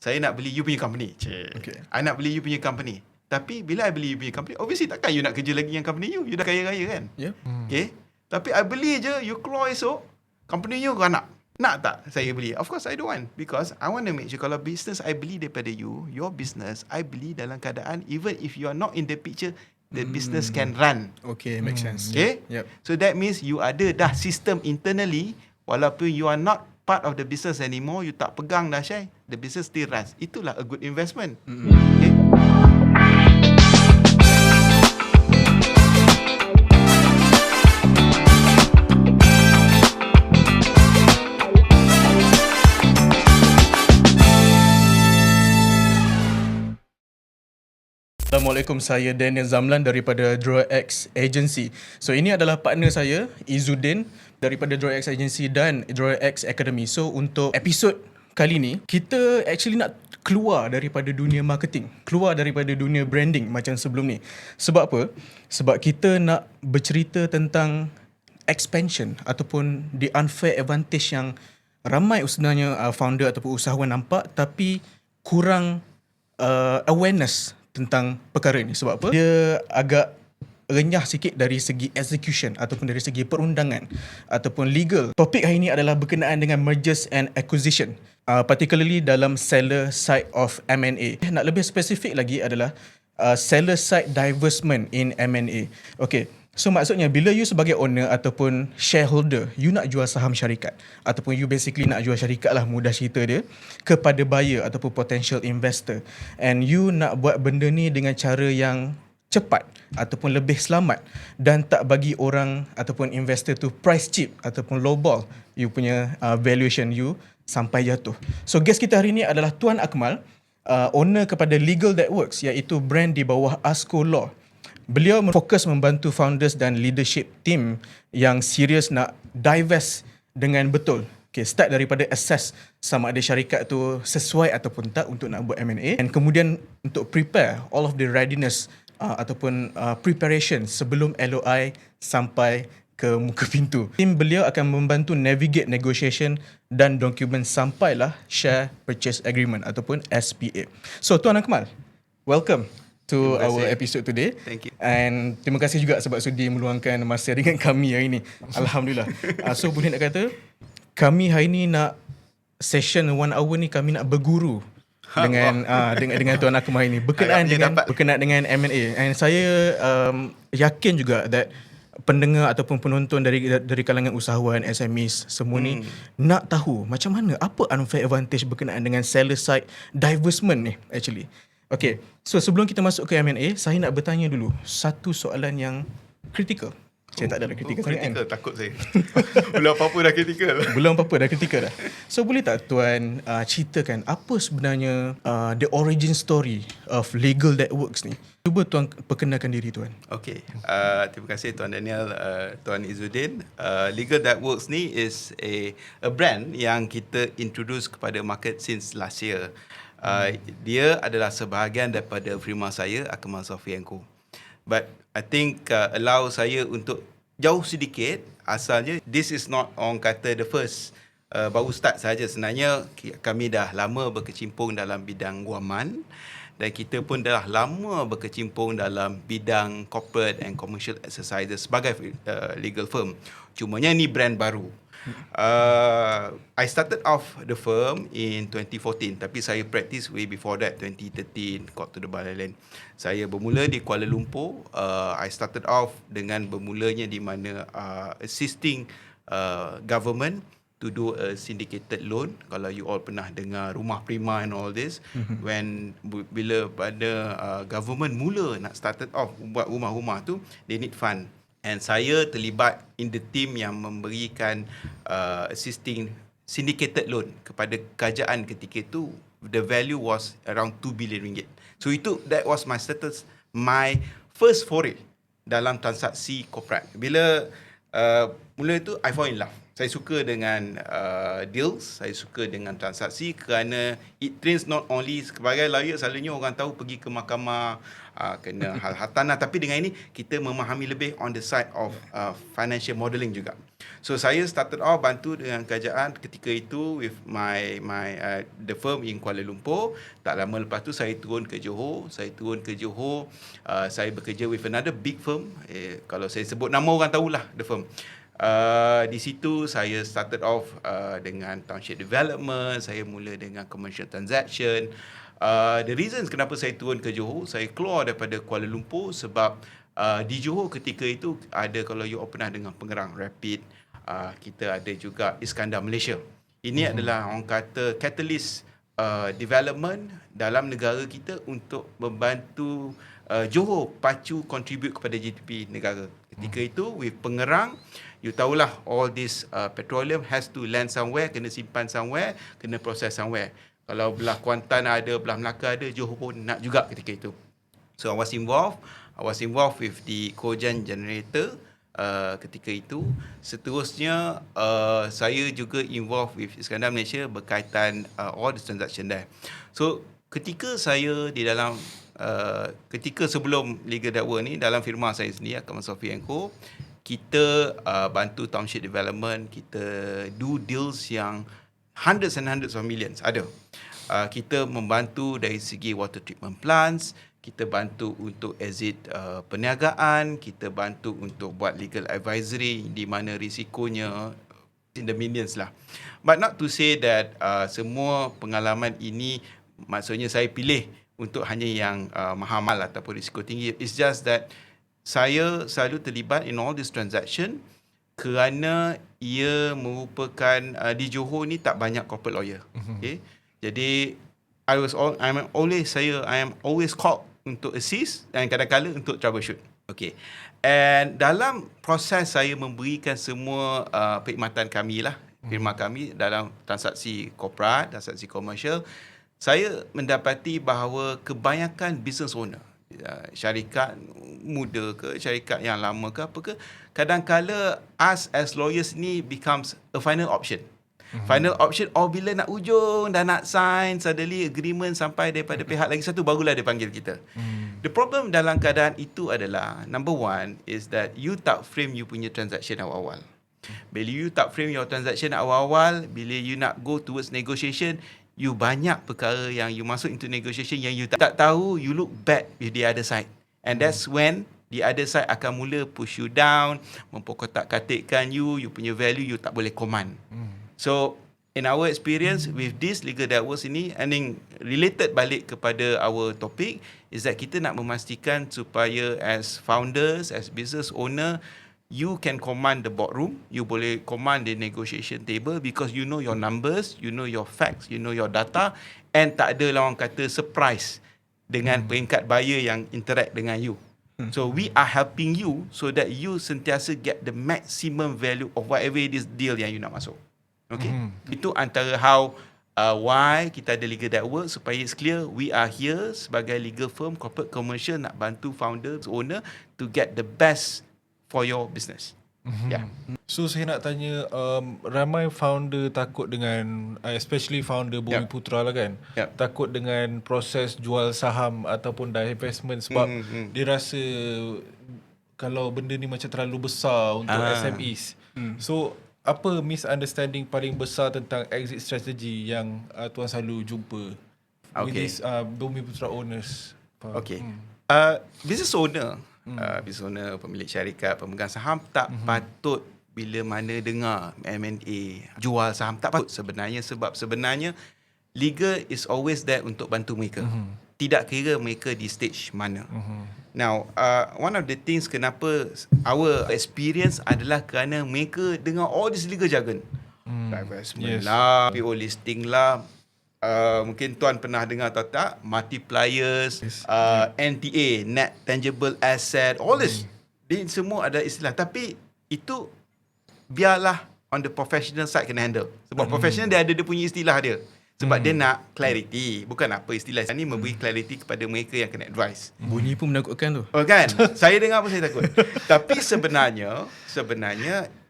saya nak beli you punya company. Okay. I nak beli you punya company. Tapi bila I beli you punya company, obviously takkan you nak kerja lagi dengan company you. You dah kaya-kaya kan? Yeah. Okay. Tapi I beli je, you keluar esok, company you kau nak. Nak tak saya beli? Of course I don't want. Because I want to make sure kalau business I beli daripada you, your business, I beli dalam keadaan even if you are not in the picture, the business can run. Okay, makes sense. Okay? Yep. So that means you ada dah sistem internally, walaupun you are not part of the business anymore, you tak pegang dah Syai, the business still runs. Itulah a good investment. Okay? Assalamualaikum, saya Daniel Zamlan daripada DrawX Agency. So ini adalah partner saya, Izzuddin daripada DrawX Agency dan DrawX Academy. So untuk episod kali ni, kita actually nak keluar daripada dunia marketing, keluar daripada dunia branding macam sebelum ni. Sebab apa? Sebab kita nak bercerita tentang expansion ataupun the unfair advantage yang ramai sebenarnya founder ataupun usahawan nampak tapi kurang awareness tentang perkara ini. Sebab apa? Dia agak renyah sikit dari segi execution ataupun dari segi perundangan ataupun legal. Topik hari ini adalah berkenaan dengan mergers and acquisition, particularly dalam seller side of M&A. Nak lebih spesifik lagi adalah seller side divestment in M&A. Okay, so maksudnya bila you sebagai owner ataupun shareholder, you nak jual saham syarikat ataupun you basically nak jual syarikat lah, mudah cerita dia, kepada buyer ataupun potential investor, and you nak buat benda ni dengan cara yang cepat ataupun lebih selamat dan tak bagi orang ataupun investor tu price cheap ataupun lowball you punya valuation you sampai jatuh. So guest kita hari ni adalah Tuan Akmal, owner kepada Legal That Works, iaitu brand di bawah Asco Law. Beliau fokus membantu founders dan leadership team yang serius nak divest dengan betul. Okay, start daripada assess sama ada syarikat tu sesuai ataupun tak untuk nak buat M&A, dan kemudian untuk prepare all of the readiness ataupun preparation sebelum LOI sampai ke muka pintu. Tim beliau akan membantu navigate negotiation dan dokumen sampailah share purchase agreement ataupun SPA. So Tuan Akmal, welcome to our episode today. Thank you. And terima kasih juga sebab sudi meluangkan masa dengan kami hari ini. Alhamdulillah. So boleh nak kata, kami hari ini nak session 1 hour ni kami nak berguru dengan Tuan Akmal ini berkenaan dengan M&A. And saya yakin juga that pendengar ataupun penonton dari kalangan usahawan, SMEs semua ni nak tahu macam mana, apa unfair advantage berkenaan dengan seller side divestment ni actually. Okay, so sebelum kita masuk ke M&A, saya nak bertanya dulu satu soalan yang kritikal. Saya tak ada kritikal sangat kan? Takut saya. Belum apa-apa dah kritikal. Belum apa-apa dah kritikal dah. So boleh tak Tuan ceritakan apa sebenarnya the origin story of Legal That Works ni? Cuba Tuan perkenalkan diri Tuan. Okay, terima kasih Tuan Daniel, Tuan Izzuddin. Legal That Works ni is a brand yang kita introduce kepada market since last year. Dia adalah sebahagian daripada firma saya, Akmal Sofi & Co. But I think allow saya untuk jauh sedikit. Asalnya this is not orang kata the first, baru start saja. Sebenarnya kami dah lama berkecimpung dalam bidang guaman dan kita pun dah lama berkecimpung dalam bidang corporate and commercial exercises sebagai legal firm. Cumanya ni brand baru. I started off the firm in 2014, tapi saya practice way before that, 2013, got to the Balalan. Saya bermula di Kuala Lumpur. I started off dengan bermulanya di mana assisting government to do a syndicated loan. Kalau you all pernah dengar Rumah Prima and all this, bila pada government mula nak started off buat rumah-rumah tu, they need fund. And saya terlibat in the team yang memberikan assisting syndicated loan kepada kerajaan ketika itu. The value was around 2 billion ringgit. So that was my status, my first foray dalam transaksi corporate. Bila mula itu I fall in love. Saya suka dengan deals, saya suka dengan transaksi kerana it trains not only sebagai lawyer, selalunya orang tahu pergi ke mahkamah, kena hal hartanah, tapi dengan ini kita memahami lebih on the side of financial modelling juga. So saya started off bantu dengan kerajaan ketika itu with my the firm in Kuala Lumpur. Tak lama lepas tu saya turun ke Johor. Saya bekerja with another big firm. Kalau saya sebut nama orang tahulah the firm. Di situ saya started off dengan township development, saya mula dengan commercial transaction. The reasons kenapa saya turun ke Johor, saya keluar daripada Kuala Lumpur sebab di Johor ketika itu ada, kalau you pernah dengar Pengerang Rapid, kita ada juga Iskandar Malaysia. Ini adalah orang kata catalyst development dalam negara kita untuk membantu Johor pacu contribute kepada GDP negara. Ketika itu with Pengerang, you tahulah all this petroleum has to land somewhere, kena simpan somewhere, kena proses somewhere. Kalau belah Kuantan ada, belah Melaka ada, Johor pun nak juga ketika itu. So I was involved with the cogen generator ketika itu. Seterusnya saya juga involved with Iskandar Malaysia berkaitan all the transaction there. So ketika saya di dalam ketika sebelum Legal That Works ni, dalam firma saya sendiri Akmal Sofi & Co, kita bantu township development, kita do deals yang hundreds and hundreds of millions ada. Kita membantu dari segi water treatment plants, kita bantu untuk exit perniagaan, kita bantu untuk buat legal advisory di mana risikonya in the millions lah. But not to say that semua pengalaman ini maksudnya saya pilih untuk hanya yang mahal ataupun risiko tinggi. It's just that saya selalu terlibat in all this transaction kerana ia merupakan di Johor ni tak banyak corporate lawyer. Okay? Jadi I am always called untuk assist dan kadang-kadang untuk troubleshoot. Okay. And dalam proses saya memberikan semua perkhidmatan kami lah, firma kami dalam transaksi korporat, transaksi komersial, saya mendapati bahawa kebanyakan business owner, syarikat muda ke, syarikat yang lama ke apa ke, kadang-kala us as lawyers ni becomes a final option. Final option bila nak ujung, dah nak sign, suddenly agreement sampai daripada pihak lagi satu, barulah dia panggil kita. The problem dalam keadaan itu adalah, number one is that you tak frame you punya transaction awal-awal. Bila you tak frame your transaction awal-awal, bila you nak go towards negotiation, you banyak perkara yang you masuk into negotiation yang you tak tahu, you look bad with the other side. And that's when the other side akan mula push you down, memperkotak-katikkan you punya value you tak boleh command. So, in our experience with this Legal That Works ini, and related balik kepada our topic, is that kita nak memastikan supaya as founders, as business owner, you can command the boardroom, you boleh command the negotiation table because you know your numbers, you know your facts, you know your data, and tak ada lah orang kata surprise dengan peringkat buyer yang interact dengan you. So we are helping you so that you sentiasa get the maximum value of whatever it is deal yang you nak masuk. Okay, itu antara how why kita ada Legal That Works, supaya it's clear we are here sebagai legal firm, corporate commercial, nak bantu founders, owner to get the best for your business. Yeah. So saya nak tanya, ramai founder takut dengan, especially founder Bumi Putra lah kan, takut dengan proses jual saham ataupun divestment sebab dia rasa kalau benda ni macam terlalu besar untuk SMEs. So apa misunderstanding paling besar tentang exit strategy yang Tuan selalu jumpa with this Bumi Putra owners? Okay. Business owner, pemilik syarikat, pemegang saham tak patut bila mana dengar M&A jual saham, tak patut sebenarnya, sebab sebenarnya legal is always there untuk bantu mereka. Tidak kira mereka di stage mana. Now, one of the things kenapa our experience adalah kerana mereka dengar all this legal jargon. Divestment lah, PO listing lah, mungkin tuan pernah dengar atau tak, multipliers, NTA, net tangible asset, all this. Dia semua ada istilah. Tapi itu biarlah on the professional side kena handle. Sebab professional dia ada dia punya istilah dia. Sebab dia nak clarity. Bukan apa istilah ni, memberi clarity kepada mereka yang kena advice. Bunyi pun menakutkan tu. Oh kan? Saya dengar pun saya takut. Tapi sebenarnya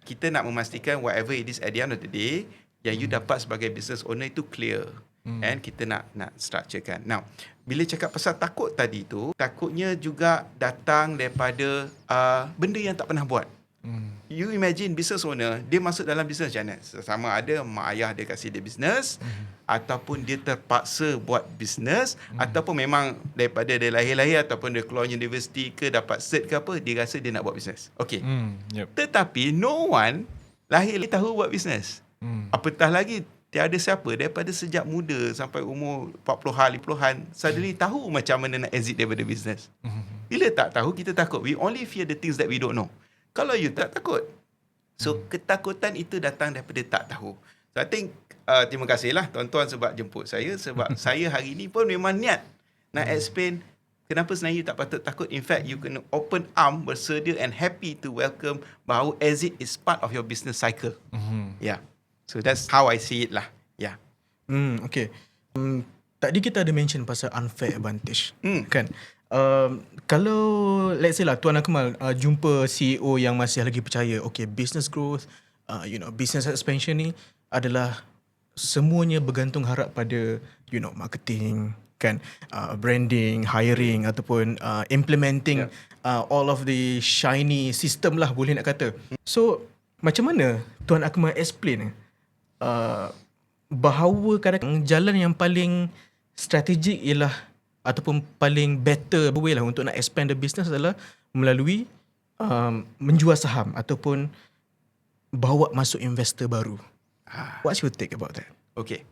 kita nak memastikan whatever it is at the end of the day yang you dapat sebagai business owner itu clear. And kita nak structurekan. Now, bila cakap pasal takut tadi tu, takutnya juga datang daripada benda yang tak pernah buat. You imagine business owner, dia masuk dalam business macam mana? Sama ada mak ayah dia kasih dia business, ataupun dia terpaksa buat business, ataupun memang daripada dia lahir-lahir, ataupun dia keluar universiti ke, dapat cert ke apa, dia rasa dia nak buat business. Okay. Tetapi no one lahir tahu buat business. Apatah lagi tiada siapa daripada sejak muda sampai umur 40-an, 50-an suddenly tahu macam mana nak exit daripada business. Bila tak tahu, kita takut. We only fear the things that we don't know. Kalau you tak takut. So, ketakutan itu datang daripada tak tahu. So, I think terima kasihlah tuan-tuan sebab jemput saya. Sebab saya hari ni pun memang niat nak explain kenapa sebenarnya you tak patut takut. In fact, you kena open arm, bersedia and happy to welcome bahawa exit is part of your business cycle. Yeah. So that's how I see it lah. Yeah. Okay. Tadi kita ada mention pasal unfair advantage. Kan? Kalau let's say lah Tuan Akmal jumpa CEO yang masih lagi percaya, okay, business growth, business expansion ni adalah semuanya bergantung harap pada marketing, kan, branding, hiring ataupun implementing all of the shiny system lah, boleh nak kata. So macam mana Tuan Akmal explain bahawa kadang-kadang jalan yang paling strategik ialah ataupun paling better way lah untuk nak expand the business adalah melalui menjual saham ataupun bawa masuk investor baru. What's your take about that? Okay.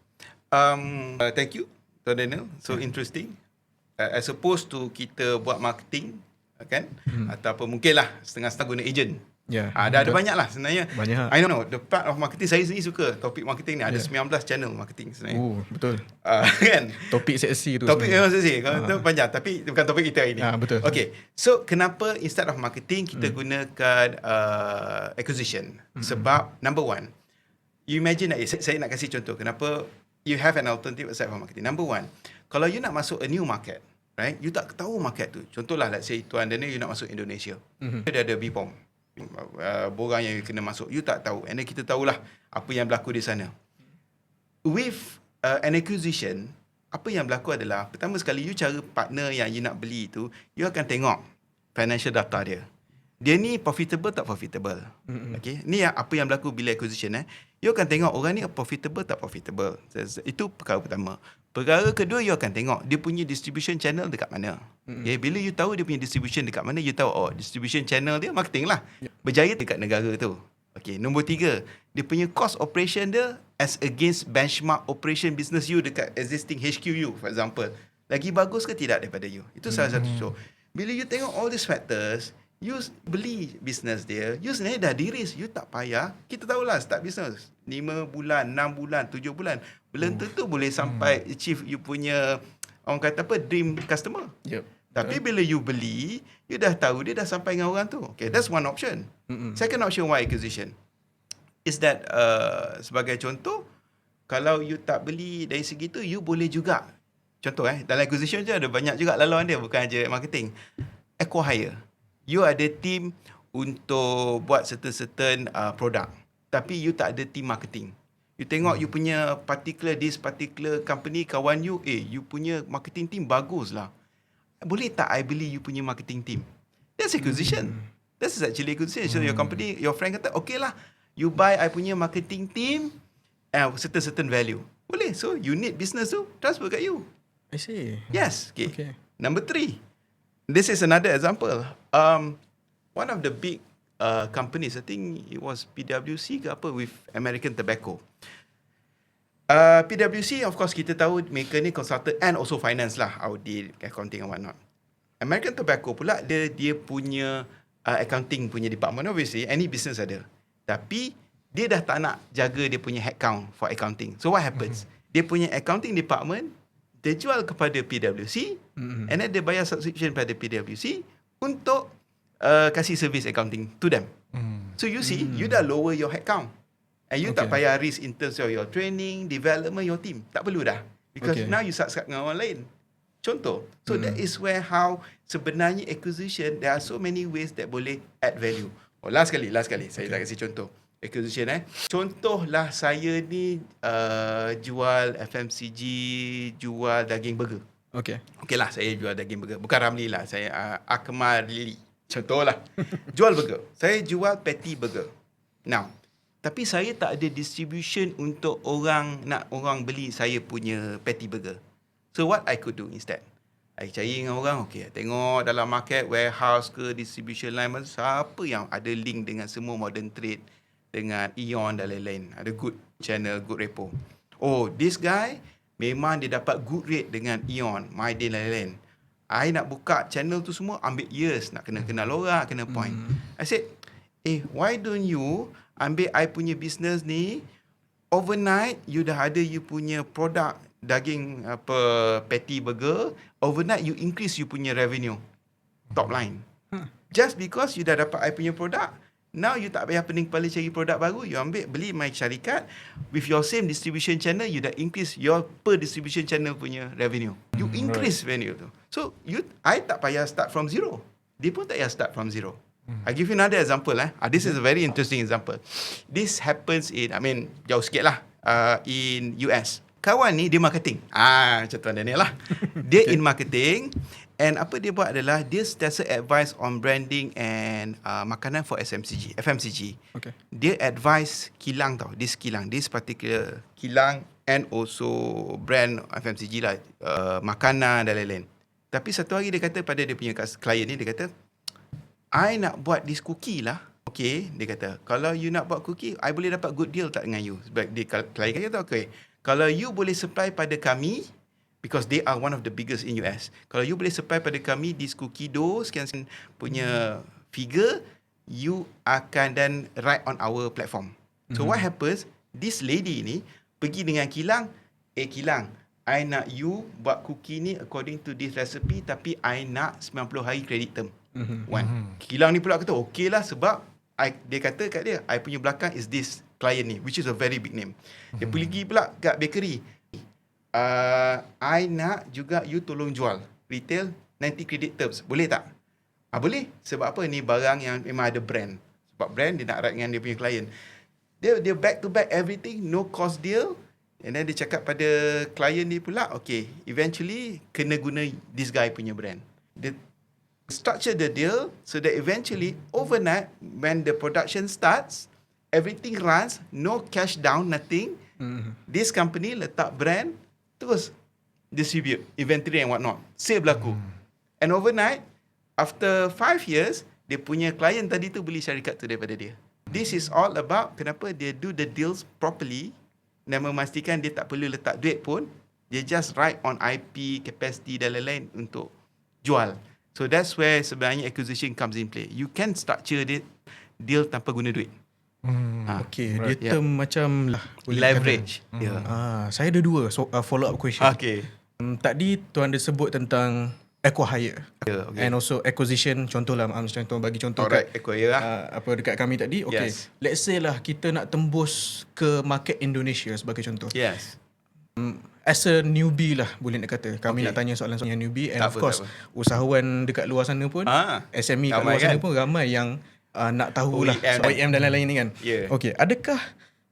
Thank you, Tuan Daniel. So interesting. As opposed to kita buat marketing, kan? Ataupun mungkin lah setengah-setengah guna agent. Ada banyak lah sebenarnya. Banyak. I don't know. The part of marketing, saya sendiri suka topik marketing ni. Ada 19 channel marketing sebenarnya. Betul. Kan? Topik seksi tu. Topik memang seksi. Kalau tu panjang. Tapi bukan topik kita hari ni. Betul. Okay. So, kenapa instead of marketing, kita gunakan acquisition? Sebab, number one, you imagine, saya nak kasih contoh. Kenapa you have an alternative aside from marketing. Number one, kalau you nak masuk a new market, right? You tak tahu market tu. Contohlah, let's say, Tuan Daniel, you nak masuk Indonesia. Dia ada BPOM. Borang yang kena masuk, you tak tahu, and then kita tahulah apa yang berlaku di sana. With an acquisition, apa yang berlaku adalah, pertama sekali, you cara partner yang you nak beli tu, you akan tengok financial data dia. Dia ni profitable tak profitable. Okay, ni apa yang berlaku bila acquisition. You akan tengok orang ni profitable tak profitable. Itu perkara pertama. Perkara kedua, you akan tengok dia punya distribution channel dekat mana. Okay, bila you tahu dia punya distribution dekat mana, you tahu distribution channel dia marketing lah. Berjaya dekat negara tu. Okay, nombor 3, dia punya cost operation dia as against benchmark operation business you dekat existing HQ you, for example. Lagi bagus ke tidak daripada you? Itu salah satu. So, bila you tengok all these factors, you beli business dia, you sebenarnya dah di-risk. You tak payah. Kita tahulah start business 5 bulan, 6 bulan, 7 bulan. Belum tentu boleh sampai achieve you punya, orang kata apa, dream customer. Tapi bila you beli, you dah tahu dia dah sampai dengan orang tu. Okay, that's one option. Second option, why acquisition? Is that, sebagai contoh, kalau you tak beli dari segi tu, you boleh juga. Contoh dalam acquisition je ada banyak juga laluan dia, bukan aja marketing. Acquire. You ada team untuk buat certain produk, tapi you tak ada team marketing. You tengok you punya particular company, kawan you, you punya marketing team bagus lah. Boleh tak I beli you punya marketing team? That's acquisition. That's actually acquisition. So your company, your friend kata, okay lah, you buy I punya marketing team certain value. Boleh. So you need business tu, transfer kat you. I see. Yes. Okay. Number 3. This is another example. One of the big companies, I think it was PwC ke apa, with American Tobacco. PwC, of course, kita tahu mereka ni consultant and also finance lah, audit, accounting and whatnot. American Tobacco pula, dia punya accounting punya department, obviously, any business ada. Tapi, dia dah tak nak jaga dia punya headcount for accounting. So, what happens? Dia punya accounting department, dia jual kepada PwC, and then dia bayar subscription pada PwC untuk kasih service accounting to them. So you see, you dah lower your headcount. And you tak payah risk in terms of your training, development, your team. Tak perlu dah. Because now you subscribe dengan orang lain. Contoh. So that is where how sebenarnya acquisition, there are so many ways that boleh add value. Last sekali. Saya tak kasi contoh. Acquisition Contohlah saya ni jual FMCG, jual daging burger. Okay. Okeylah, saya jual daging burger. Bukan Ramli lah. Saya Akmal Lili. Contohlah. Jual burger. Saya jual patty burger. Now, tapi saya tak ada distribution untuk orang beli saya punya patty burger. So what I could do instead? I cari dengan orang, tengok dalam market, warehouse ke, distribution line, siapa yang ada link dengan semua modern trade, dengan Aeon dan lain-lain. Ada good channel, good repo. This guy memang dia dapat good rate dengan Aeon, Mydin dan lain-lain. I nak buka channel tu semua ambil years, nak kena kenal orang, kena point. I said, why don't you ambil I punya business ni, overnight you dah ada you punya produk daging patty burger, overnight you increase you punya revenue top line. Just because you dah dapat I punya produk, now you tak payah pening kepala cari produk baru, you ambil beli my syarikat with your same distribution channel, you dah increase your per distribution channel punya revenue. You increase revenue tu. So I tak payah start from zero. Dia pun tak payah start from zero. I give you another example. This is a very interesting example. This happens jauh sikit lah, in US. Kawan ni dia marketing. Macam Tuan Daniel lah. Dia in marketing, and apa dia buat adalah dia sentiasa advise on branding and makanan for FMCG. Okay. Dia advise kilang tau. This particular kilang and also brand FMCG lah, makanan dan lain-lain. Tapi satu hari dia kata pada dia punya klien ni, dia kata, I nak buat this cookie lah. Okay, dia kata, kalau you nak buat cookie, I boleh dapat good deal tak dengan you? Sebab dia klien kata, kalau you boleh supply pada kami, because they are one of the biggest in US. Kalau you boleh supply pada kami this cookie dough, sekian punya figure, you akan then write on our platform. So what happens, this lady ni pergi dengan kilang, kilang, I nak you buat cookie ni according to this recipe, tapi I nak 90 hari credit term. Kilang ni pula kata, okay lah, sebab dia kata kat dia, I punya belakang is this client ni, which is a very big name. Dia pergi pula kat bakery, I nak juga you tolong jual retail 90 credit terms, boleh tak? Boleh. Sebab apa? Ni barang yang memang ada brand. Sebab brand dia nak write dengan dia punya client. Dia back to back everything, no cost deal. And then dia cakap pada client ni pula, eventually kena guna this guy punya brand. Dia structure the deal so that eventually overnight when the production starts, everything runs, no cash down, nothing. This company letak brand, terus distribute inventory and whatnot, sale berlaku. And overnight, after 5 years, dia punya client tadi tu beli syarikat tu daripada dia. This is all about kenapa dia do the deals properly dan memastikan dia tak perlu letak duit pun, dia just write on IP, capacity dan lain-lain untuk jual. So that's where sebenarnya acquisition comes in play. You can structure deal tanpa guna duit. Okay, dia term macam leverage. Saya ada dua follow up question. Okay. Tadi tuan ada sebut tentang acquire and also acquisition. Contohlah, bagi contoh acquire apa dekat kami tadi. Okay, let's say lah kita nak tembus ke market Indonesia sebagai contoh. Yes. As a newbie lah, boleh nak kata. Kami nak tanya soalan yang newbie, and of course usahawan dekat luar sana pun, SME kat luar sana pun ramai yang nak tahulah OEM dan lain-lain ni kan. Okay, adakah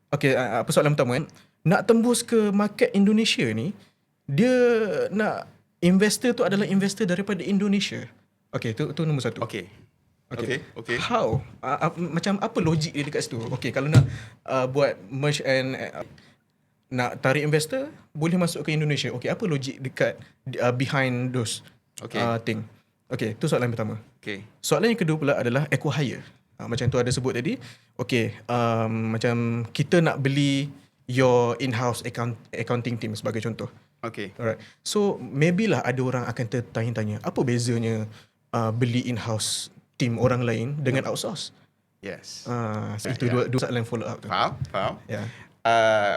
apa soalan pertama nak tembus ke market Indonesia ni, dia nak investor tu adalah investor daripada Indonesia. Okay, tu nombor satu. Okay. How? Macam apa logik dia dekat situ? Okay, kalau nak buat merge and nak tarik investor, boleh masuk ke Indonesia. Okay, apa logik dekat behind those thing? Okay, tu soalan pertama. Okay. Soalan yang kedua pula adalah acquire. Macam tu ada sebut tadi. Okay, macam kita nak beli your in-house accounting team sebagai contoh. Okay. Alright. So, maybe lah ada orang akan tertanya-tanya, apa bezanya beli in-house team orang lain dengan outsource? Yes. Itu dua soalan follow up tu. Faham? Yeah.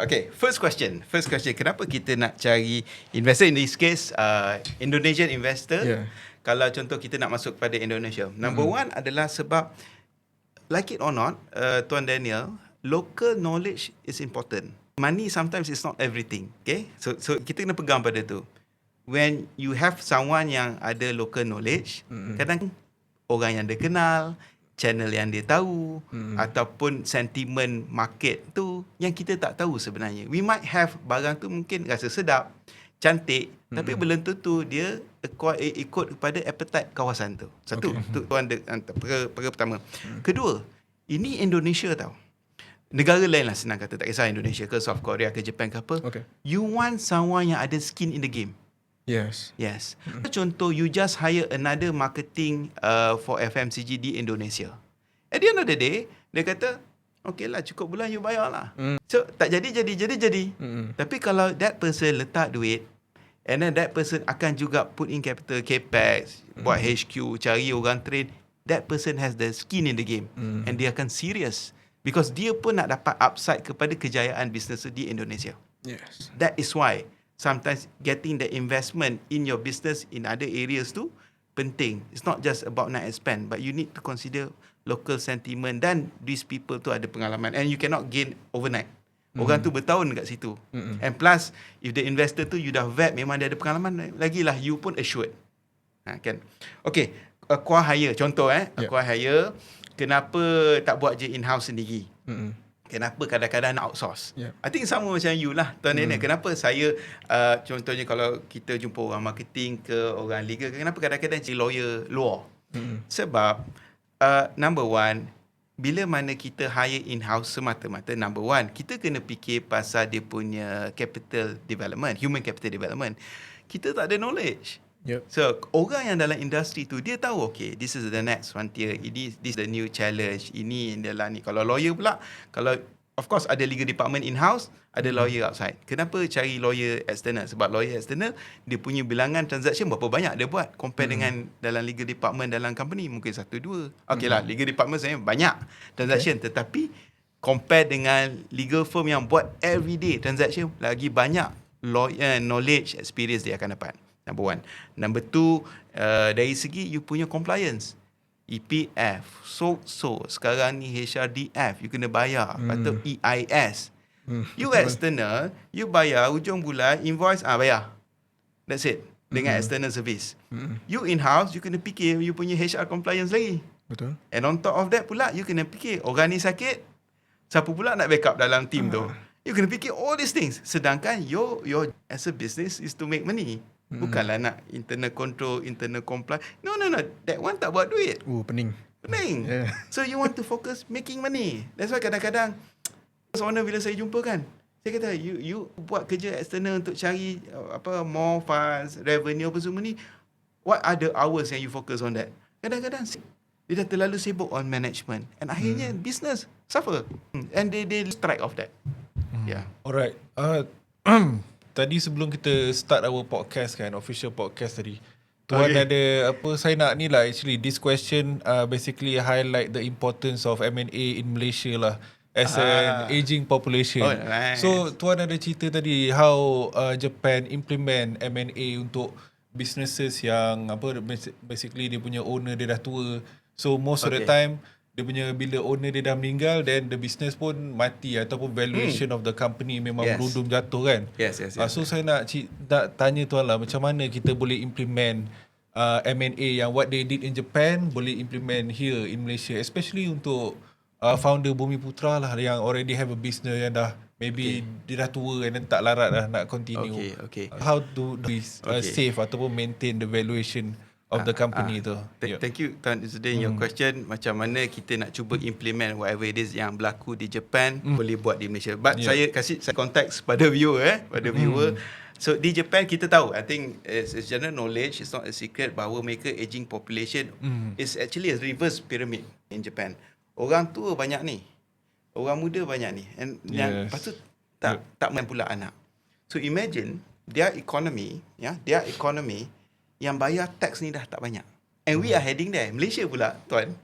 Okay, first question. Kenapa kita nak cari investor, in this case Indonesian investor? Kalau contoh kita nak masuk pada Indonesia, number one adalah sebab, like it or not, Tuan Daniel, local knowledge is important. Money sometimes is not everything. Okay, so kita kena pegang pada tu. When you have someone yang ada local knowledge, kadang orang yang dia kenal, channel yang dia tahu ataupun sentiment market tu yang kita tak tahu sebenarnya. We might have barang tu mungkin rasa sedap, cantik, tapi belum tentu dia ikut kepada appetite kawasan tu. Satu, tu perkara pertama. Kedua, ini Indonesia tau. Negara lain lah senang kata, tak kisah Indonesia ke South Korea ke Japan ke apa. You want someone yang ada skin in the game. Yes. Contoh, you just hire another marketing for FMCG di Indonesia. At the end of the day, dia kata, okay lah, cukup bulan you bayar lah. So, tak jadi. Tapi kalau that person letak duit, and then that person akan juga put in capital, capex, buat HQ, cari orang train, that person has the skin in the game. And dia akan serious. Because dia pun nak dapat upside kepada kejayaan bisnes di Indonesia. Yes. That is why sometimes getting the investment in your business in other areas tu penting. It's not just about nak expand, but you need to consider local sentiment dan these people tu ada pengalaman. And you cannot gain overnight. Orang tu bertahun kat situ. And plus, if the investor tu you dah vet, memang dia ada pengalaman, lagilah you pun assured. Kan? Okay, acquire hire. Contoh acquire hire. Kenapa tak buat je in-house sendiri? Kenapa kadang-kadang nak outsource? I think sama macam you lah, Tuan Daniel. Kenapa saya, contohnya kalau kita jumpa orang marketing ke orang legal, kenapa kadang-kadang cari lawyer luar? Sebab, number one, bila mana kita hire in-house semata-mata, number one, kita kena fikir pasal dia punya capital development, human capital development. Kita tak ada knowledge. So, orang yang dalam industri tu, dia tahu, okay, this is the next frontier, this is the new challenge, ini adalah ni. Kalau lawyer pula, kalau, of course, ada legal department in-house, ada lawyer outside. Kenapa cari lawyer external? Sebab lawyer external, dia punya bilangan transaction berapa banyak dia buat, compare dengan dalam legal department dalam company, mungkin 1-2. Okay lah, legal department sebenarnya banyak transaction, tetapi compare dengan legal firm yang buat everyday transaction, lagi banyak lawyer knowledge, experience dia akan dapat. Number one. Number two, dari segi you punya compliance. EPF, SOCSO, sekarang ni HRDF, you kena bayar. Patut EIS. You external, you bayar hujung bulan, invoice, bayar. That's it. Dengan external service. You in-house, you kena fikir you punya HR compliance lagi. Betul. And on top of that pula, you kena fikir, orang ni sakit, siapa pula nak backup dalam team tu? You kena fikir all these things. Sedangkan your as a business is to make money. Bukanlah nak internal control, internal comply. No. That one tak buat duit. Pening. Yeah. So you want to focus making money. That's why kadang-kadang owner bila saya jumpa kan, saya kata you buat kerja external untuk cari more funds, revenue apa semua ni. What are the hours yang you focus on that? Kadang-kadang dia dah terlalu sibuk on management. And akhirnya business suffer. And they strike off that. Yeah. Alright. Tadi sebelum kita start our podcast kan, official podcast tadi, Tuan ada saya nak ni lah, actually this question basically highlight the importance of M&A in Malaysia lah as an aging population. Nice. So Tuan ada cerita tadi how Japan implement M&A untuk businesses yang basically dia punya owner dia dah tua. So most of the time dia punya bila owner dia dah meninggal, then the business pun mati ataupun valuation of the company memang berundum jatuh kan. Yes. So saya nak tanya Tuan lah, macam mana kita boleh implement M&A yang what they did in Japan boleh implement here in Malaysia, especially untuk founder Bumiputra lah yang already have a business yang dah maybe dia dah tua and then tak larat dah nak continue. How to be safe ataupun maintain the valuation of the company tu. Thank you Tuan Izzuddin, your question macam mana kita nak cuba implement whatever it is yang berlaku di Japan boleh buat di Malaysia. But saya kasih konteks pada viewer viewer. So di Japan kita tahu, I think it's general knowledge, it's not a secret bahawa mereka aging population is actually a reverse pyramid in Japan. Orang tua banyak ni, orang muda banyak ni, and yang lepas tu tak main pula anak. So imagine their economy yang bayar tax ni dah tak banyak. And we are heading there. Malaysia pula, Tuan.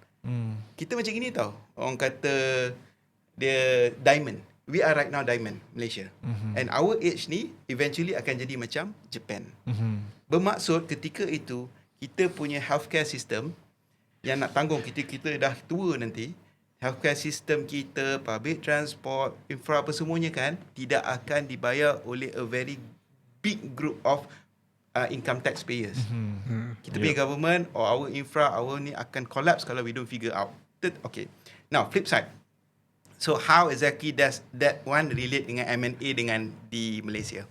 Kita macam gini tau. Orang kata dia diamond. We are right now diamond, Malaysia. And our age ni eventually akan jadi macam Japan. Bermaksud ketika itu, kita punya healthcare system yang nak tanggung kita dah tua nanti, healthcare system kita, public transport, infra apa semuanya kan, tidak akan dibayar oleh a very big group of income taxpayers. Kita punya government or our infra, our ni akan collapse kalau we don't figure out. Okay. Now, flip side. So how exactly does that one relate dengan M&A dengan di Malaysia?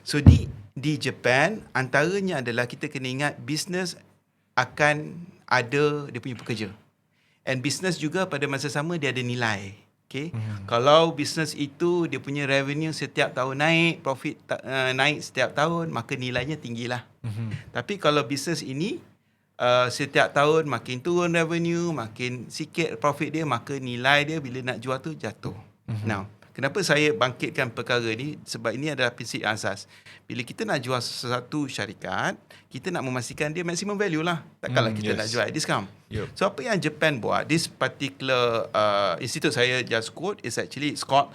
So di Japan, antaranya adalah kita kena ingat business akan ada dia punya pekerja. And business juga pada masa sama dia ada nilai. Okay. Kalau business itu dia punya revenue setiap tahun naik, profit naik setiap tahun, maka nilainya tinggilah. Tapi kalau business ini setiap tahun makin turun revenue, makin sikit profit dia, maka nilai dia bila nak jual tu jatuh. Now, kenapa saya bangkitkan perkara ni? Sebab ini adalah prinsip asas. Bila kita nak jual sesuatu syarikat, kita nak memastikan dia maximum value lah. Takkanlah kita nak jual at discount. Yep. So apa yang Japan buat, this particular institute saya just quote is actually it's called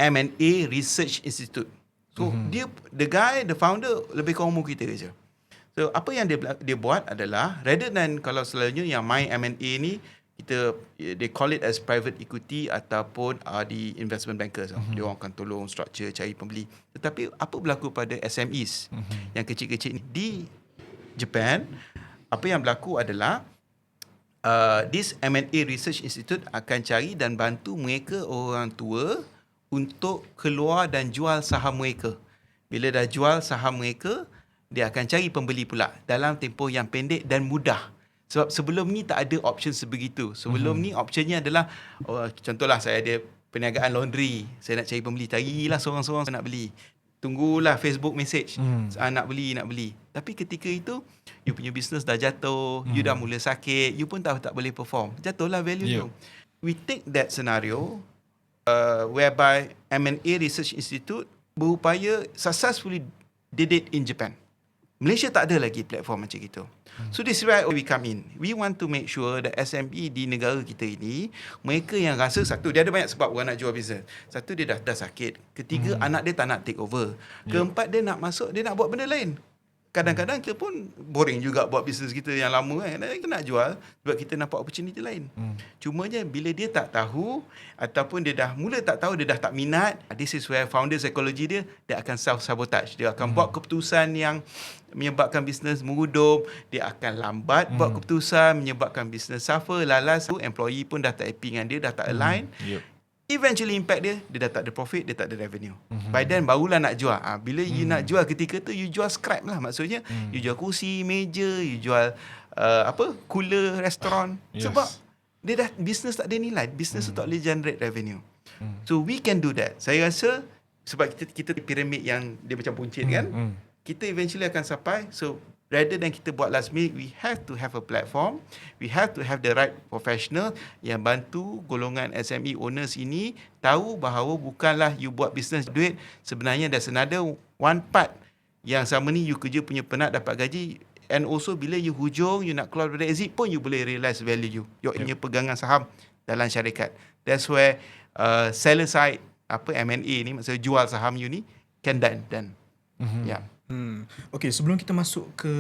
M&A Research Institute. So the founder lebih kurang umur kita je. So apa yang dia buat adalah, rather than kalau selalunya yang main M&A ni, they call it as private equity ataupun di investment bankers. Dia orang akan tolong structure, cari pembeli. Tetapi apa berlaku pada SMEs yang kecil-kecil ni? Di Japan, apa yang berlaku adalah this M&A Research Institute akan cari dan bantu mereka orang tua untuk keluar dan jual saham mereka. Bila dah jual saham mereka, dia akan cari pembeli pula dalam tempoh yang pendek dan mudah. Sebab sebelum ni tak ada option sebegitu. Sebelum ni optionnya adalah, contohlah saya ada perniagaan laundry. Saya nak cari pembeli. Carilah seorang-seorang nak beli. Tunggulah Facebook message. Nak beli. Tapi ketika itu, you punya business dah jatuh. You dah mula sakit. You pun tak boleh perform. Jatuhlah value tu. We take that scenario whereby M&A Research Institute berupaya successfully did it in Japan. Malaysia tak ada lagi platform macam itu. So this is where we come in. We want to make sure that SME di negara kita ini, mereka yang rasa, satu, dia ada banyak sebab orang nak jual bisnes. Satu, dia dah sakit. Ketiga, anak dia tak nak take over. Keempat, dia nak masuk, dia nak buat benda lain. Kadang-kadang kita pun boring juga buat bisnes kita yang lama kan. Kita nak jual sebab kita nampak opportunity lain. Cumanya bila dia tak tahu ataupun dia dah mula tak tahu, dia dah tak minat, this is where founder psychology dia akan self-sabotage. Dia akan buat keputusan yang menyebabkan bisnes meredup, dia akan lambat buat keputusan, menyebabkan bisnes suffer, lalas, employee pun dah tak happy dengan dia, dah tak align. Eventually impact dia dah tak ada profit, dia tak ada revenue. By then barulah nak jual. Bila you nak jual ketika tu, you jual scrap lah. Maksudnya you jual kursi, meja, you jual cooler, restoran. Sebab dia dah business tak ada nilai, business tu tak boleh generate revenue. So we can do that. Saya rasa sebab kita piramid yang dia macam buncit kan, kita eventually akan sampai. So rather than kita buat last minute, we have to have a platform. We have to have the right professional yang bantu golongan SME owners ini tahu bahawa bukanlah you buat business duit. Sebenarnya there's another one part yang sama ni you kerja punya penat dapat gaji. And also bila you hujung, you nak keluar dari exit pun you boleh realise value you. You punya pegangan saham dalam syarikat. That's where seller side, M&A ni, maksudnya jual saham you ni can done. Yeah. Okay, sebelum kita masuk ke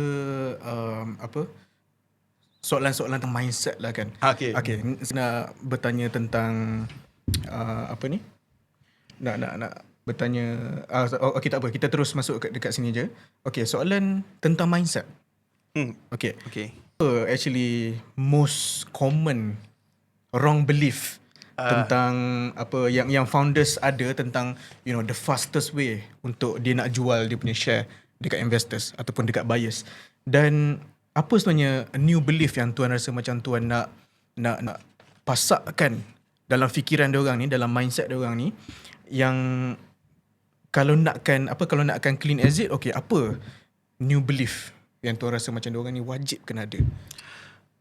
soalan-soalan tentang mindset lah kan. Okay, saya nak bertanya tentang nak bertanya. Okay, tak apa, kita terus masuk dekat sini je. Okay, soalan tentang mindset. Okay. Actually most common wrong belief tentang apa yang founders ada tentang the fastest way untuk dia nak jual dia punya share dekat investors ataupun dekat buyers. Dan apa sebenarnya a new belief yang tuan rasa macam tuan nak pasakkan dalam fikiran dia orang ni, dalam mindset dia orang ni, yang kalau nakkan clean exit, okay, apa new belief yang tuan rasa macam dia orang ni wajib kena ada?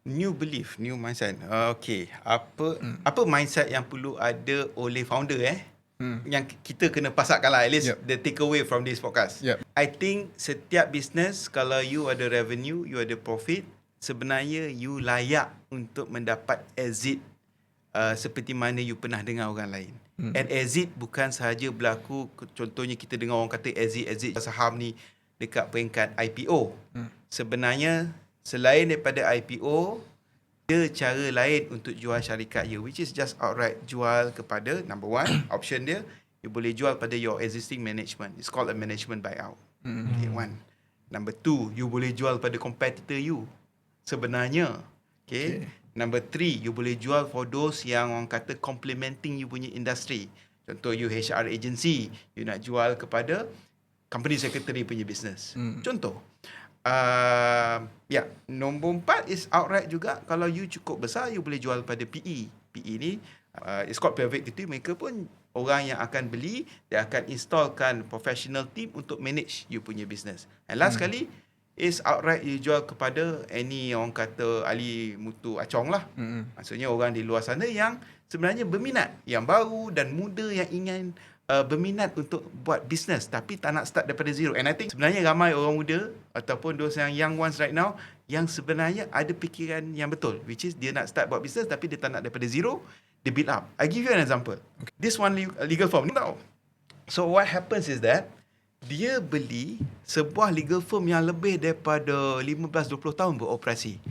New belief, new mindset. Okay, apa mindset yang perlu ada oleh founder yang kita kena pasakkan lah, at least the takeaway from this podcast. I think setiap business, kalau you ada revenue, you ada profit, sebenarnya you layak untuk mendapat exit seperti mana you pernah dengar orang lain. And exit bukan sahaja berlaku, contohnya kita dengar orang kata exit saham ni dekat peringkat IPO. Sebenarnya selain daripada IPO, ada cara lain untuk jual syarikat you, which is just outright jual kepada, number one, option dia, you boleh jual pada your existing management. It's called a management buyout. Okay, one. Number two, you boleh jual pada competitor you. Sebenarnya, okay. Number 3, you boleh jual for those yang orang kata complementing you punya industri. Contoh you HR agency, you nak jual kepada company secretary punya business. Contoh. Nombor 4 is outright juga. Kalau you cukup besar, you boleh jual pada PE. PE ni it's called private equity. Mereka pun orang yang akan beli, dia akan installkan professional team untuk manage you punya business. And last kali is outright you jual kepada any orang kata ahli mutu acong lah. Maksudnya orang di luar sana yang sebenarnya berminat, yang baru dan muda yang ingin berminat untuk buat business tapi tak nak start daripada zero. And I think sebenarnya ramai orang muda ataupun those yang young ones right now yang sebenarnya ada fikiran yang betul, which is dia nak start buat business tapi dia tak nak daripada zero, dia build up. I give you an example. This one legal firm. So what happens is that dia beli sebuah legal firm yang lebih daripada 15-20 tahun beroperasi.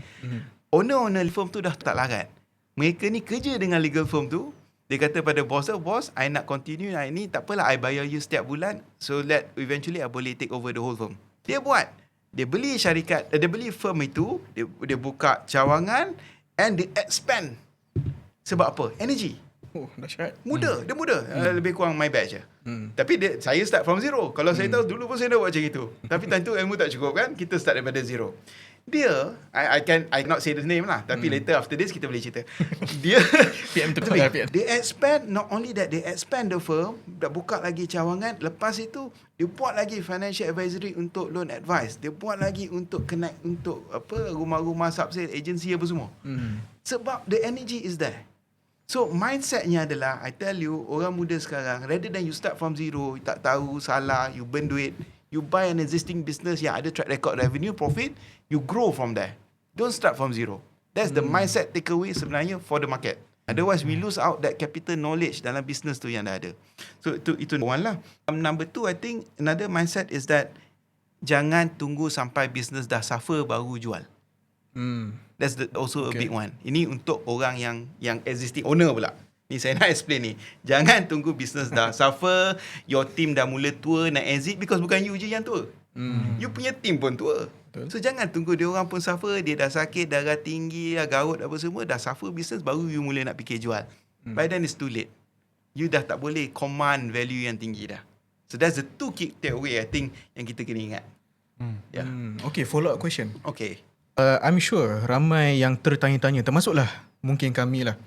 Owner firm tu dah tak larat. Mereka ni kerja dengan legal firm tu. Dia kata pada bos, I nak continue ni, tak apalah, I bayar you setiap bulan. So that eventually I boleh take over the whole firm. Dia buat. Dia beli syarikat, dia beli firm itu, dia buka cawangan and dia expand. Sebab apa? Energy. Oh, dahsyat. Muda, dia muda. Lebih kurang my batch je. Tapi saya start from zero. Kalau saya tahu dulu pun saya dah buat macam itu. Tapi tentu ilmu tak cukup kan? Kita start daripada zero. Dia, I cannot say the name lah. Tapi later after this kita boleh cerita. Dia PM tu dia expand, not only that, they expand the firm, dah buka lagi cawangan. Lepas itu, dia buat lagi financial advisory untuk loan advice. Dia buat lagi untuk connect untuk rumah-rumah sub-sale, agency apa semua. Sebab the energy is there. So mindsetnya adalah, I tell you, orang muda sekarang, rather than you start from zero, you tak tahu, salah, you burn duit, you buy an existing business yang ada track record revenue, profit, you grow from there. Don't start from zero. That's the mindset takeaway sebenarnya for the market. Otherwise, we lose out that capital knowledge dalam business tu yang dah ada. So itu one lah. Number 2, I think another mindset is that jangan tunggu sampai business dah suffer baru jual. That's also a big one. Ini untuk orang yang existing owner pula. Ni saya nak explain ni. Jangan tunggu business dah suffer, your team dah mula tua, nak exit, because bukan you je yang tua. You punya team pun tua. Betul. So jangan tunggu dia orang pun suffer, dia dah sakit, darah tinggi, garut apa semua, dah suffer business, baru you mula nak fikir jual. By then it's too late. You dah tak boleh command value yang tinggi dah. So that's the 2 key takeaway I think yang kita kena ingat. Okay, follow up question. Okay. I'm sure ramai yang tertanya-tanya, termasuklah mungkin kami lah.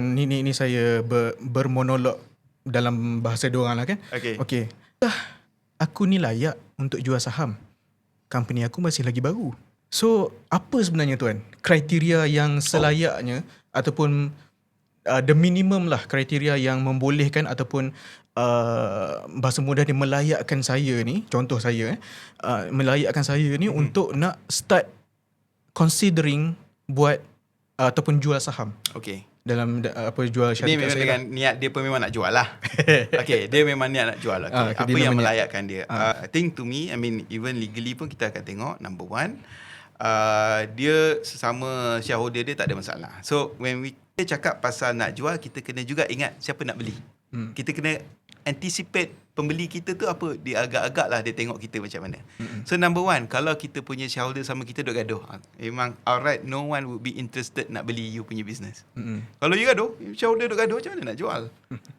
Ni saya bermonolog dalam bahasa diorang lah kan. Okay. Aku ni layak untuk jual saham. Company aku masih lagi baru. So, apa sebenarnya tuan kriteria yang selayaknya ataupun the minimum lah kriteria yang membolehkan ataupun bahasa mudah ni melayakkan saya ni, contoh saya melayakkan saya ni untuk nak start considering buat ataupun jual saham. Okay. Dalam jual syarikat dia memang saya dengan niat dia pun memang nak jual lah. Okay, dia memang niat nak jual. Okay. Apa yang melayakkan dia? I think to me, I mean even legally pun kita akan tengok, number 1, dia sesama shareholder dia tak ada masalah. So when kita cakap pasal nak jual, kita kena juga ingat siapa nak beli. Kita kena anticipate pembeli kita tu apa, dia agak-agak lah dia tengok kita macam mana. So number 1, kalau kita punya shareholder sama kita duk gaduh, memang outright no one would be interested nak beli you punya business. Kalau you gaduh, shareholder duk gaduh, macam mana nak jual?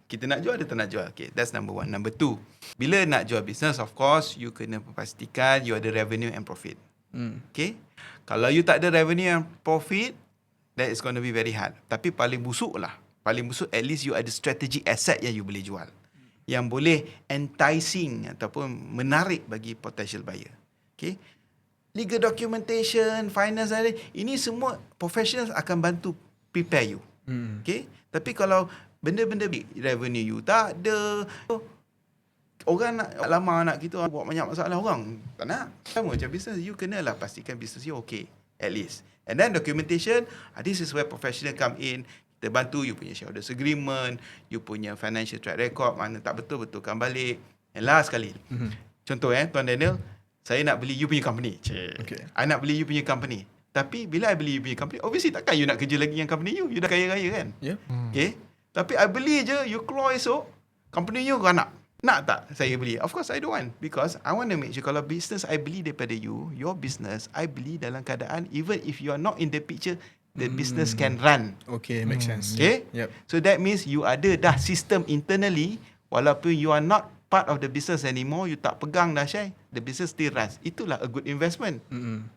Kita nak jual, dia tak nak jual. Okay, that's number 1. Number 2, bila nak jual business, of course you kena pastikan you ada revenue and profit. Okay, kalau you tak ada revenue and profit, that is going to be very hard. Tapi paling busuk at least you ada strategic asset yang you boleh jual, yang boleh enticing ataupun menarik bagi potential buyer. Okay, legal documentation, finance, ini semua professionals akan bantu prepare you. Okay, tapi kalau benda-benda big, revenue you tak ada, orang nak lama anak kita buat banyak masalah, orang tak nak. Sama macam business, you kenalah pastikan business you okay at least. And then documentation, this is where professional come in. Kita bantu you punya shareholders agreement, you punya financial track record, mana tak betul, betulkan balik. And last sekali, contoh Tuan Daniel, saya nak beli you punya company. Okay. I nak beli you punya company. Tapi bila I beli you punya company, obviously takkan you nak kerja lagi yang company you dah kaya-raya kan? Yeah. Okay. Tapi I beli je, you keluar esok, company you kau nak tak saya beli? Of course I don't want, because I want to make sure kalau business I beli daripada you, your business I beli dalam keadaan even if you are not in the picture, the business can run. Okay, makes sense. Okay? Yep. So that means you ada dah system internally, walaupun you are not part of the business anymore, you tak pegang dah share, the business still runs. Itulah a good investment.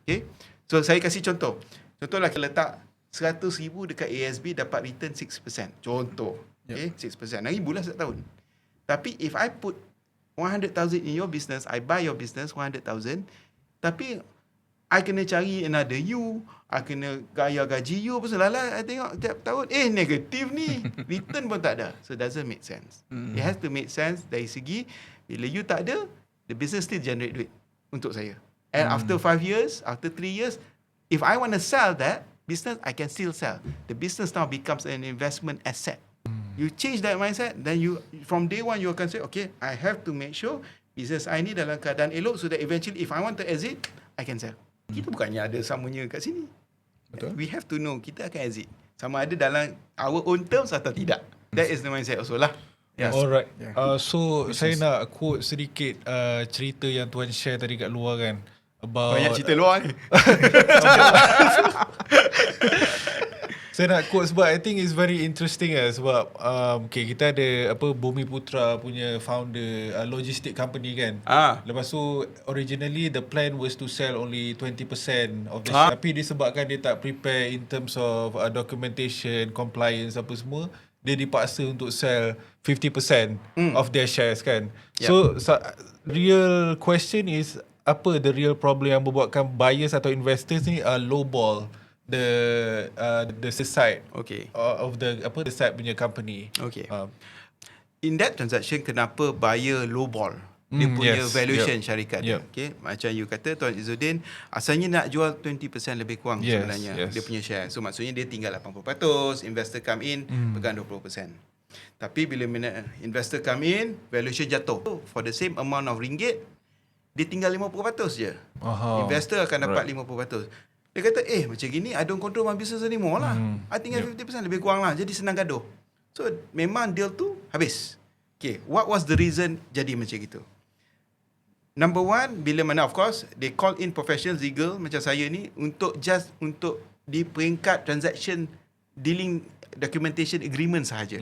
Okay? So saya kasih contoh. Contohlah kita letak 100,000 dekat ASB dapat return 6%. Contoh. Okay? 6%. Hari bulan setiap tahun. Tapi if I put 100,000 in your business, I buy your business 100,000, tapi I kena cari another you, I kena gaya gaji you apa selalah, I tengok tiap tahun negatif ni, return pun tak ada. So it doesn't make sense. It has to make sense dari segi bila you tak ada, the business still generate duit untuk saya. And after 5 years, after 3 years, if I want to sell that business, I can still sell. The business now becomes an investment asset. You change that mindset, then you from day one you akan say, okay, I have to make sure business I ni dalam keadaan elok so that eventually if I want to exit, I can sell. Kita bukannya ada samanya kat sini. Betul. We have to know kita akan exit. Sama ada dalam our own terms atau tidak. That is the mindset also lah. Yes. Alright. Yeah. So saya nak quote sedikit cerita yang tuan share tadi kat luar kan. About Banyak cerita luar ni. saya nak quote sebab I think it's very interesting sebab okay, kita ada Bumi Putra punya founder logistic company kan. Lepas tu originally the plan was to sell only 20% of the share, tapi disebabkan dia tak prepare in terms of documentation, compliance apa semua, dia dipaksa untuk sell 50% of their shares kan. So real question is apa the real problem yang membuatkan buyers atau investors ni lowball the side of the side punya company. Okay. In that transaction, kenapa buyer lowball dia punya valuation syarikat dia? Okay, macam you kata Tuan Izzuddin asalnya nak jual 20% lebih kurang sebenarnya dia punya share. So maksudnya dia tinggal 80%, investor come in pegang 20%. Tapi bila investor come in, valuation jatuh. For the same amount of ringgit, dia tinggal 50% je. Investor akan dapat 50%. Dia kata, macam gini, I don't control my business anymore lah. I tinggal 50% lebih kurang lah. Jadi senang gaduh. So, memang deal tu habis. Okay, what was the reason jadi macam gitu? Number one, bila mana of course, they call in professional legal macam saya ni untuk di peringkat transaction dealing documentation agreement sahaja.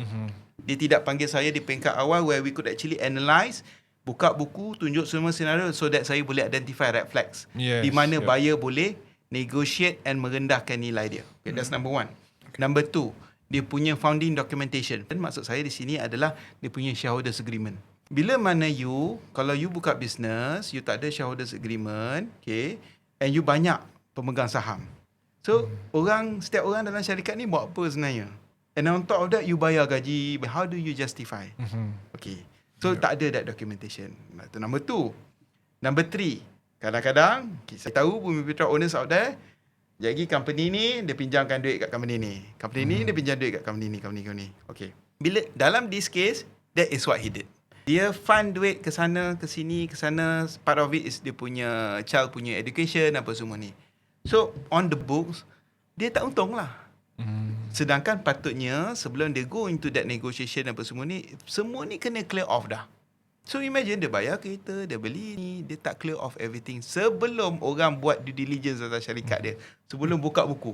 Dia tidak panggil saya di peringkat awal where we could actually analyse, buka buku, tunjuk semua senario so that saya boleh identify red flags. Di mana buyer boleh negotiate and merendahkan nilai dia. Okay, that's number one. Number two, dia punya founding documentation. Dan maksud saya di sini adalah dia punya shareholders agreement. Bila mana kalau you buka business, you tak ada shareholders agreement, okay, and you banyak pemegang saham. So, setiap orang dalam syarikat ni buat apa sebenarnya? And on top of that, you bayar gaji. How do you justify? Okay. So, tak ada that documentation. Itu number two. Number three, kadang-kadang, saya tahu Bumi Putra owners out there, jadi company ni, dia pinjamkan duit kat company ni. Company ni, dia pinjam duit kat company ni. Okay. Bila dalam this case, that is what he did. Dia fund duit ke sana, ke sini, ke sana. Part of it is dia punya child punya education, apa semua ni. So, on the books, dia tak untung lah. Sedangkan patutnya, sebelum dia go into that negotiation, apa semua ni kena clear off dah. So imagine dia bayar kereta, dia beli ni, dia tak clear off everything sebelum orang buat due diligence atas syarikat dia. Sebelum buka buku.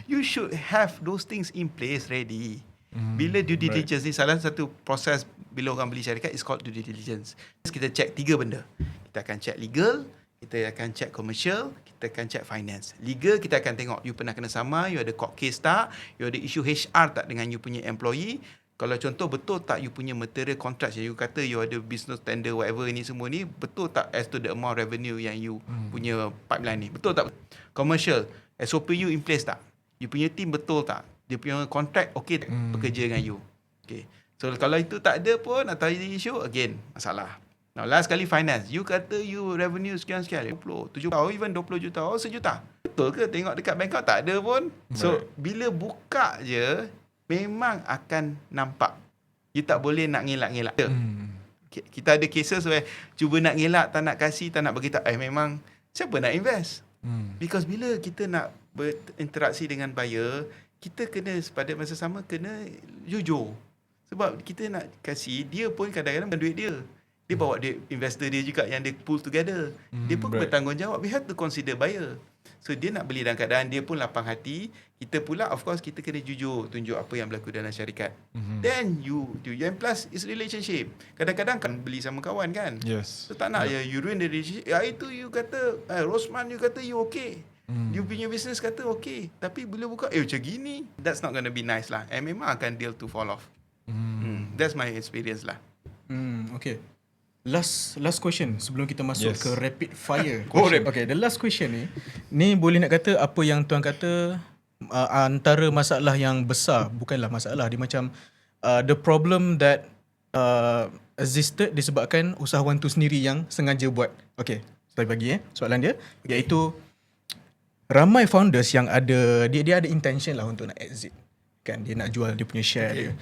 You should have those things in place ready. Bila due diligence ni, salah satu proses bila orang beli syarikat is called due diligence. Kita check 3 benda. Kita akan check legal, kita akan check commercial, kita akan check finance. Legal, kita akan tengok you pernah kena sama, you ada court case tak, you ada issue HR tak dengan you punya employee. Kalau contoh betul tak you punya material contract yang you kata you ada business tender whatever ni semua ni, betul tak as to the amount revenue yang you punya pipeline ni, betul tak? Commercial, SOP you in place tak? You punya team betul tak? Dia punya contract okay tak bekerja dengan you? Okay. So kalau itu tak ada pun atau ada issue, again masalah. Now last kali finance, you kata you revenue sekian-sekian, 20, 7 juta, even 20 juta, 1 juta. Betul ke? Tengok dekat bank account tak ada pun. So bila buka je, memang akan nampak. You tak boleh nak ngelak-ngelak. Kita ada cases where cuba nak ngelak, tak nak kasih, tak nak beritahu. Memang siapa nak invest? Because bila kita nak berinteraksi dengan buyer, kita kena pada masa sama kena jujur. Sebab kita nak kasih, dia pun kadang-kadang bukan duit dia. Dia bawa duit investor dia juga yang dia pull together. Dia pun bertanggungjawab. We have to consider buyer. So dia nak beli dalam keadaan dia pun lapang hati. Kita pula of course kita kena jujur tunjuk apa yang berlaku dalam syarikat. Then you yang plus is relationship. Kadang-kadang kan beli sama kawan kan. Yes. So tak nak you ruin the relationship. Itu you kata Rosman you kata you okay. You punya business kata okay. Tapi bila buka macam gini, that's not gonna be nice lah. And memang akan deal to fall off. That's my experience lah. Okay. Last question sebelum kita masuk ke rapid fire. Okay, the last question ni boleh nak kata apa yang tuan kata antara masalah yang besar, bukanlah masalah, dia macam the problem that existed disebabkan usahawan tu sendiri yang sengaja buat. Okay, saya bagi soalan dia, iaitu ramai founders yang ada dia ada intention lah untuk nak exit kan, dia nak jual dia punya share dia.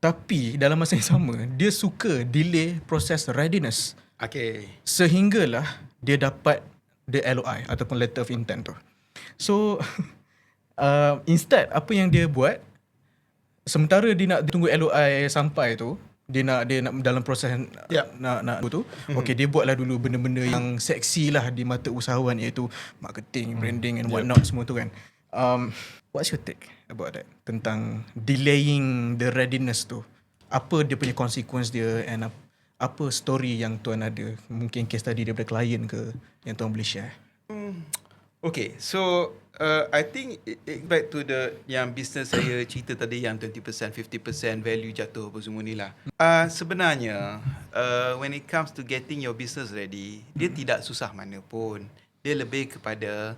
Tapi dalam masa yang sama, dia suka delay proses readiness. Okay. Sehinggalah dia dapat the LOI ataupun letter of intent tu. So, instead apa yang dia buat, sementara dia nak tunggu LOI sampai tu, dia nak dalam proses nak tu, okay, dia buatlah dulu benda-benda yang seksi lah di mata usahawan, iaitu marketing, branding and whatnot semua tu kan. What's your take about that? Tentang delaying the readiness tu. Apa dia punya consequence dia, and apa story yang tuan ada? Mungkin case study daripada klien ke yang tuan boleh share? Okay, so I think back to the yang business saya cerita tadi yang 20%, 50% value jatuh apa semua ni lah. Sebenarnya when it comes to getting your business ready, dia tidak susah mana pun. Dia lebih kepada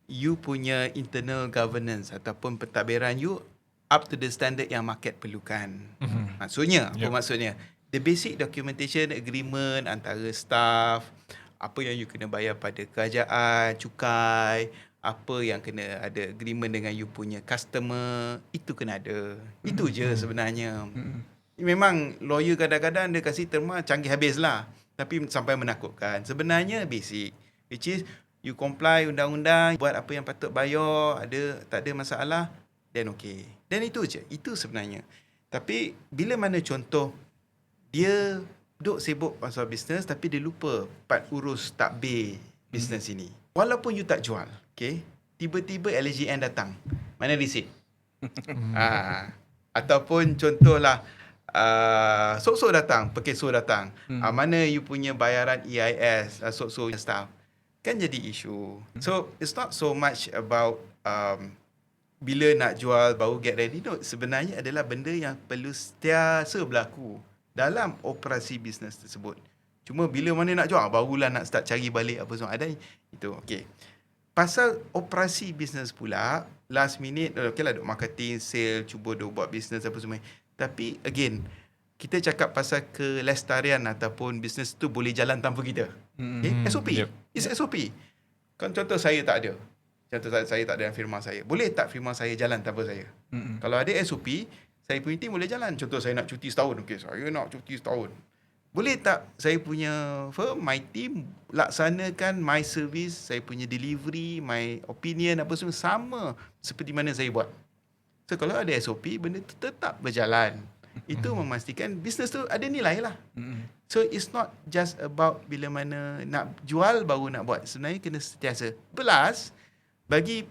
you punya internal governance ataupun pentadbiran you up to the standard yang market perlukan. Maksudnya, apa maksudnya? The basic documentation agreement antara staff, apa yang you kena bayar pada kerajaan, cukai, apa yang kena ada agreement dengan you punya customer, itu kena ada. Itu je sebenarnya. Memang lawyer kadang-kadang dia kasih terma canggih habis lah. Tapi sampai menakutkan. Sebenarnya basic. Which is, you comply undang-undang, buat apa yang patut bayar, tak ada masalah, then okay. Dan itu je, itu sebenarnya. Tapi bila mana contoh dia duk sibuk pasal bisnes tapi dia lupa part urus takbir bisnes ini. Walaupun you tak jual, okay, tiba-tiba LGN datang. Mana receipt? Ataupun contohlah sok-sok datang, pekeso datang. Mana you punya bayaran EIS, sok-sok staff. Kan jadi isu. So it's not so much about bila nak jual baru get ready. No, sebenarnya adalah benda yang perlu sentiasa berlaku dalam operasi bisnes tersebut. Cuma bila mana nak jual, barulah nak start cari balik apa semua. Ada itu. Okay. Pasal operasi bisnes pula, last minute, okay lah duk marketing, sale, cuba duk buat bisnes apa semua. Tapi again, kita cakap pasal kelestarian ataupun bisnes tu boleh jalan tanpa kita. Okay? SOP. It's SOP. Kan contoh saya tak ada. Contoh saya tak ada firma saya. Boleh tak firma saya jalan tanpa saya? Kalau ada SOP, saya punya team boleh jalan. Contoh saya nak cuti setahun. Okay, saya nak cuti setahun. Boleh tak saya punya firm, my team laksanakan my service, saya punya delivery, my opinion apa semua sama seperti mana saya buat. So kalau ada SOP, benda tu tetap berjalan. Itu memastikan bisnes tu ada nilai lah. So it's not just about bila mana nak jual baru nak buat. Sebenarnya kena sentiasa. Plus, bagi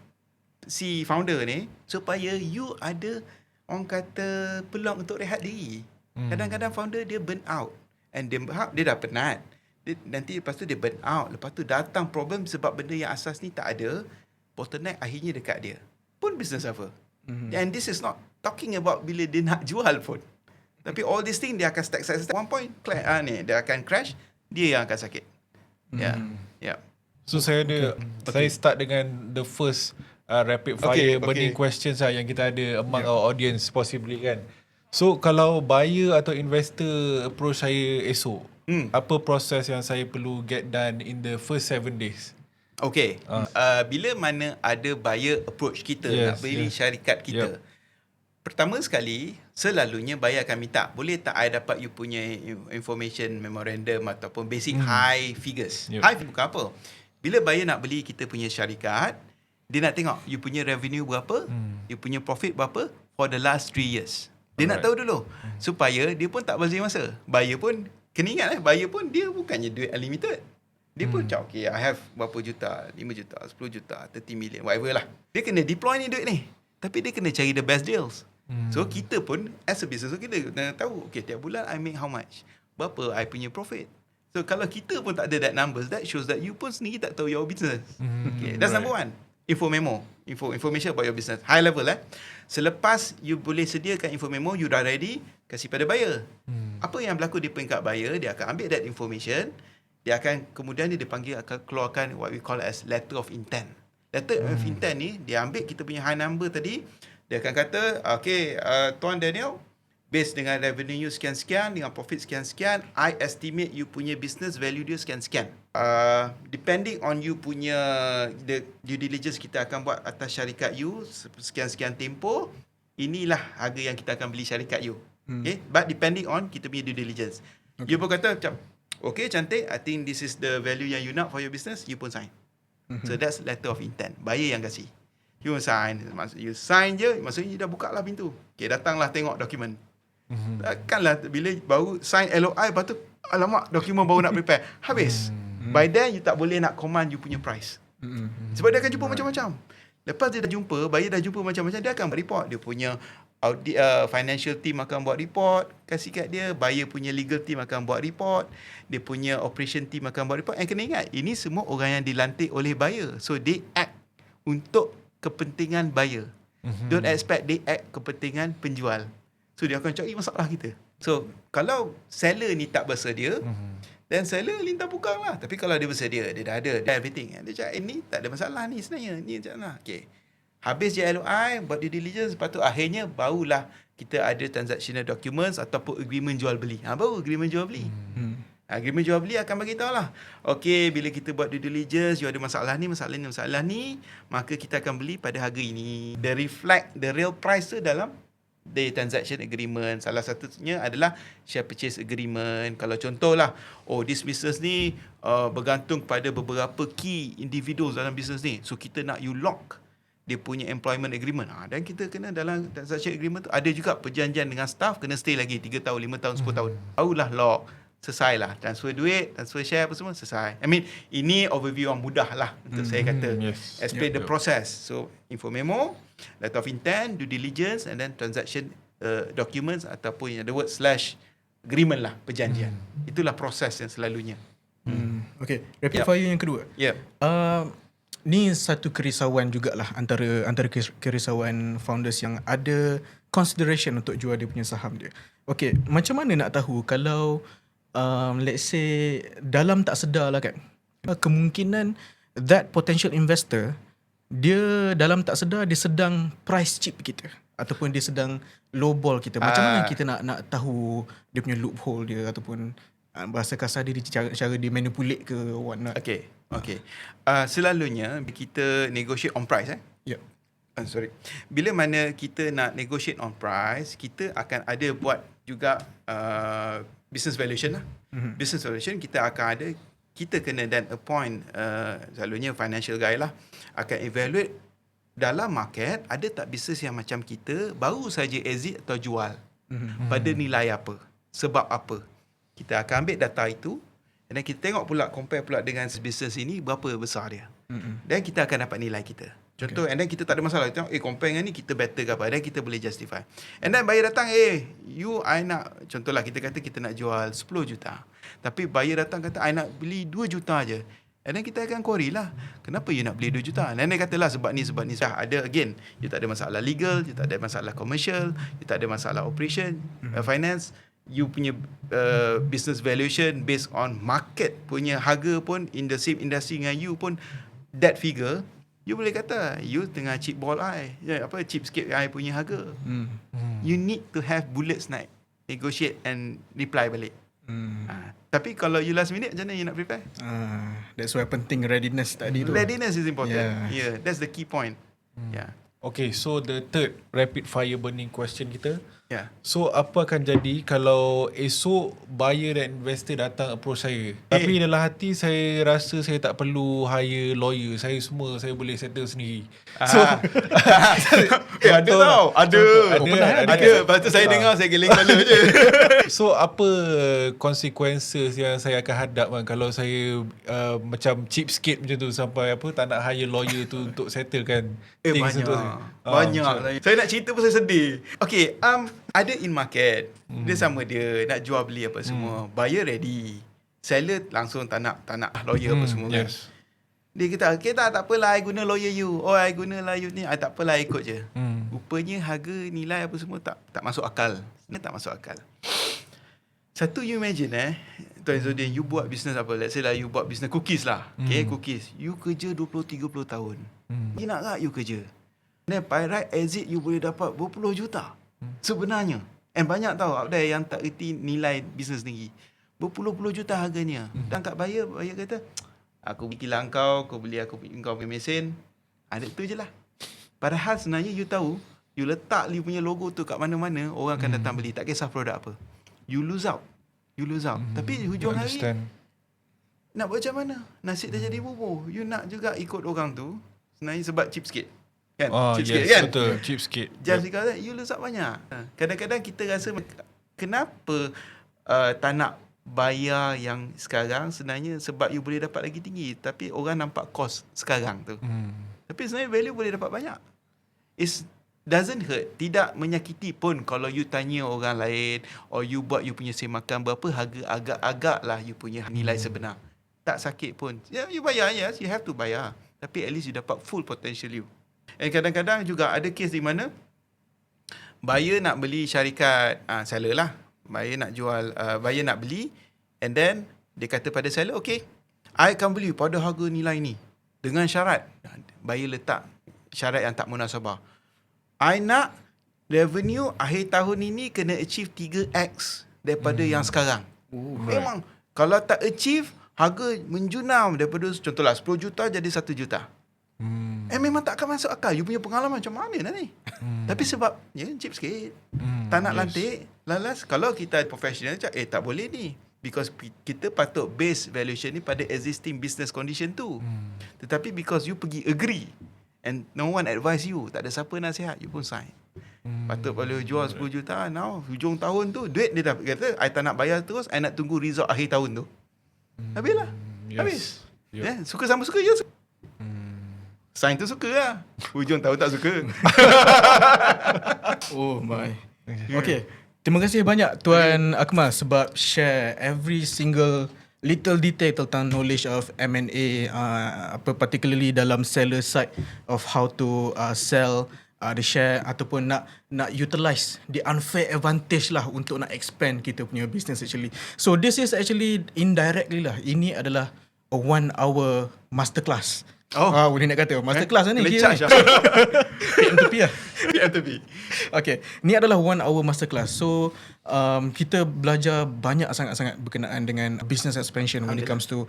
si founder ni, supaya you ada orang kata peluang untuk rehat diri. Kadang-kadang founder dia burn out. And dia dah penat. Nanti lepas tu dia burn out. Lepas tu datang problem sebab benda yang asas ni tak ada. Bottleneck akhirnya dekat dia. Pun business suffer. And this is not talking about bila dia nak jual pun. Tapi all these things dia akan stack. One point dia akan crash, dia yang akan sakit. Yeah. So saya start dengan the first rapid fire burning questions lah yang kita ada among our audience possibly kan. So kalau buyer atau investor approach saya esok, apa proses yang saya perlu get done in the first 7 days? Okay. Bila mana ada buyer approach kita nak beli syarikat kita, pertama sekali, selalunya buyer akan minta, boleh tak I dapat you punya information memorandum ataupun basic high figures. High bukan apa. Bila buyer nak beli kita punya syarikat, dia nak tengok you punya revenue berapa, you punya profit berapa for the last 3 years. Dia nak tahu dulu. Supaya dia pun tak bazir masa. Buyer pun, kena ingat buyer pun dia bukannya duit unlimited. Dia pun cakap, okay, I have berapa juta, 5 juta, 10 juta, 30 million, whatever lah. Dia kena deploy ni duit ni. Tapi dia kena cari the best deals. So kita pun as a business, so kita kena tahu, okay, tiap bulan I make how much? Berapa I punya profit? So kalau kita pun tak ada that numbers, that shows that you pun sendiri tak tahu your business. Okay, that's number one. Info memo, information about your business. High level Selepas you boleh sediakan info memo, you dah ready, kasih pada buyer. Apa yang berlaku di peringkat buyer, dia akan ambil that information, dia akan kemudian dia dipanggil, akan keluarkan what we call as letter of intent. Letter of intent ni, dia ambil kita punya high number tadi, dia akan kata, okay, Tuan Daniel, based dengan revenue you sekian-sekian, dengan profit sekian-sekian, I estimate you punya business value dia sekian-sekian. Depending on you punya the due diligence kita akan buat atas syarikat you, sekian-sekian tempoh, inilah harga yang kita akan beli syarikat you. Okay? But depending on kita punya due diligence. Okay. You pun kata macam, okay, cantik, I think this is the value yang you nak for your business, you pun sign. So that's letter of intent. Buyer yang kasih. You sign. You sign je, maksudnya you dah buka lah pintu. Okay, datanglah tengok dokumen. Takkanlah bila baru sign LOI, lepas tu, alamak, dokumen baru nak prepare. Habis. By then, you tak boleh nak command you punya price. Sebab dia akan jumpa macam-macam. Lepas dia dah jumpa, buyer dah jumpa macam-macam, dia akan buat report. Dia punya audit, financial team akan buat report, kasih kat dia. Buyer punya legal team akan buat report. Dia punya operation team akan buat report. And kena ingat, ini semua orang yang dilantik oleh buyer. So, they act untuk kepentingan buyer. Don't expect they act kepentingan penjual. So, dia akan cari masalah kita. So, kalau seller ni tak bersedia, then seller lintah pukang lah. Tapi kalau dia bersedia, dia dah ada, everything. Dia cakap, ni tak ada masalah ni sebenarnya. Ni macam mana? Okay. Habis je LOI, buat due diligence, lepas tu akhirnya barulah kita ada transactional documents ataupun agreement jual beli. Baru agreement jual beli. Agreement jual beli akan bagi tahu lah. Okay, bila kita buat due diligence, you ada masalah ni, maka kita akan beli pada harga ini. The reflect the real price tu dalam the transaction agreement. Salah satunya adalah share purchase agreement. Kalau contohlah, this business ni bergantung pada beberapa key individuals dalam business ni. So, kita nak you lock dia punya employment agreement. Dan kita kena dalam transaction agreement tu ada juga perjanjian dengan staff, kena stay lagi 3 tahun, 5 tahun, 10 tahun. Barulah lock. Selesai lah. Transfer duit, transfer share apa semua, selesai. I mean, ini overview yang mudah lah untuk saya kata. Explain the process. So, info memo, letter of intent, due diligence, and then transaction documents ataupun yang the word / agreement lah, perjanjian. Itulah proses yang selalunya. Okay, rapid fire yang kedua. Ni satu kerisauan jugalah antara kerisauan founders yang ada consideration untuk jual dia punya saham dia. Okay, macam mana nak tahu kalau let's say dalam tak sedar lah kan, kemungkinan that potential investor dia dalam tak sedar dia sedang price cheap kita ataupun dia sedang lowball kita. Macam mana kita nak tahu dia punya loophole dia ataupun bahasa kasar dia cara dia manipulate ke what not. Okay. Selalunya kita negotiate on price bila mana kita nak negotiate on price, kita akan ada buat juga business valuation lah. Business valuation kita akan ada, kita kena then appoint selalunya financial guy lah, akan evaluate dalam market ada tak business yang macam kita baru saja exit atau jual pada nilai apa, sebab apa. Kita akan ambil data itu dan kita tengok pula, compare pula dengan business ini berapa besar dia. Dan kita akan dapat nilai kita. Contoh, and then kita tak ada masalah. Kita tengok, compare dengan ni kita better ke apa. Dan kita boleh justify. And then buyer datang, I nak, contohlah kita kata kita nak jual 10 juta. Tapi buyer datang kata, I nak beli 2 juta je. And then kita akan query lah, kenapa you nak beli 2 juta? Dan dia katalah sebab ni. Dah ada, again, you tak ada masalah legal, you tak ada masalah commercial, you tak ada masalah operation, finance. You punya business valuation based on market punya harga pun in the same industry dengan you pun that figure, you boleh kata you tengah cheap ball I, cheap sikit I punya harga. You need to have bullets night, negotiate and reply balik. Tapi kalau you last minute, macam mana you nak prepare? That's why penting readiness tadi tu. Readiness is important. That's the key point. Okay, so the third rapid fire burning question kita, Yeah. So apa akan jadi kalau esok buyer dan investor datang approach saya, tapi dalam hati saya rasa saya tak perlu hire lawyer, saya boleh settle sendiri. So ada tau. Ada. Lepas tu saya dengar, saya geleng kepala je. So apa consequences yang saya akan hadap kan kalau saya macam cheapskate macam tu, sampai apa tak nak hire lawyer tu untuk settlekan things tu. Banyak. Saya nak cerita pun saya sedih. Okay, ada in market. Dia sama dia nak jual beli apa semua. Buyer ready. Seller langsung tak nak lawyer apa semua kan. Yes. Dia kata, okay tak apalah, I guna lawyer you. Oh, I gunalah you ni. I tak apalah, ikut je. Rupanya harga, nilai apa semua tak masuk akal. Sebenarnya tak masuk akal. Satu, you imagine Tuan Izzuddin, you buat business apa? Let's say lah you buat business cookies lah. Okay, cookies. You kerja 20-30 tahun. You nak tak you kerja? Then by right exit, you boleh dapat berpuluh juta. Sebenarnya. And banyak tahu out there yang tak reti nilai bisnes tinggi. Berpuluh-puluh juta harganya. Dan kat buyer kata, aku kilang kau beli kau punya mesin. Ada tu je lah. Padahal sebenarnya you tahu, you letak you punya logo tu kat mana-mana, orang akan datang beli. Tak kisah produk apa. You lose out. Tapi hujung hari, nak buat macam mana? Nasi dah jadi bubur. You nak juga ikut orang tu, sebenarnya sebab cheap sikit. Kan? Cheap sikit kan? Betul, cheap sikit. Just because you lose out banyak. Kadang-kadang kita rasa, kenapa tak nak bayar yang sekarang? Sebenarnya sebab you boleh dapat lagi tinggi. Tapi orang nampak cost sekarang tu. Tapi sebenarnya value boleh dapat banyak. It doesn't hurt. Tidak menyakiti pun kalau you tanya orang lain, or you buat you punya semakan berapa harga, agak-agak lah you punya nilai sebenar. Tak sakit pun. You bayar, yes, you have to bayar. Tapi at least you dapat full potential you. And kadang-kadang juga ada kes di mana buyer nak beli syarikat seller lah. Buyer nak jual, buyer nak beli, and then dia kata pada seller, okay, I akan beli pada harga nilai ni dengan syarat. Buyer letak syarat yang tak munasabah. I nak revenue akhir tahun ini kena achieve 3x daripada yang sekarang. Memang kalau tak achieve, harga menjunam daripada contohlah 10 juta jadi 1 juta. Memang tak akan masuk akal. You punya pengalaman macam mana dah ni? Tapi sebab cheap sikit, tak nak lantik. Lalas kalau kita professional cakap, tak boleh ni. Because kita patut base valuation ni pada existing business condition tu. Tetapi because you pergi agree and no one advise you, tak ada siapa nasihat, you pun sign. Patut boleh jual 10 juta. Now hujung tahun tu duit dia dah kata, I tak nak bayar terus, I nak tunggu result akhir tahun tu. Habislah. Habis. Suka sama suka, ya. Sign tu suka lah. Hujung tahun tak suka. Oh my. Okay. Terima kasih banyak Tuan Akmal sebab share every single little detail tentang knowledge of M&A, particularly dalam seller side of how to sell the share ataupun nak utilize the unfair advantage lah untuk nak expand kita punya business actually. So this is actually indirectly lah, ini adalah a 1 hour masterclass. Boleh nak kata masterclass ni. Boleh charge lah. PMTP lah. PMTP. Okay, ni adalah 1 hour masterclass. So kita belajar banyak sangat-sangat berkenaan dengan business expansion when it comes to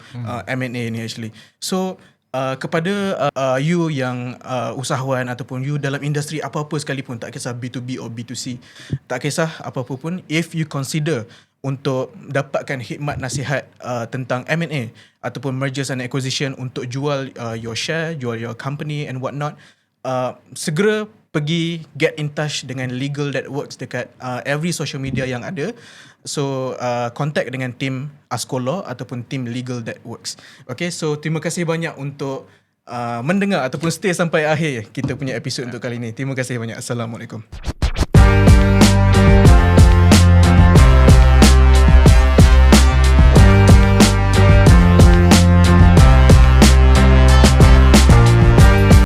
M&A ni actually. So kepada you yang usahawan ataupun you dalam industri apa-apa sekalipun, tak kisah B2B or B2C, tak kisah apa-apa pun, if you consider untuk dapatkan khidmat nasihat tentang M&A ataupun mergers and acquisition untuk jual your share, jual your company and whatnot, segera pergi get in touch dengan Legal That Works dekat every social media yang ada. So contact dengan tim Asko Law ataupun tim Legal That Works. Okay, so terima kasih banyak untuk mendengar ataupun stay sampai akhir kita punya episod untuk kali ini. Terima kasih banyak. Assalamualaikum.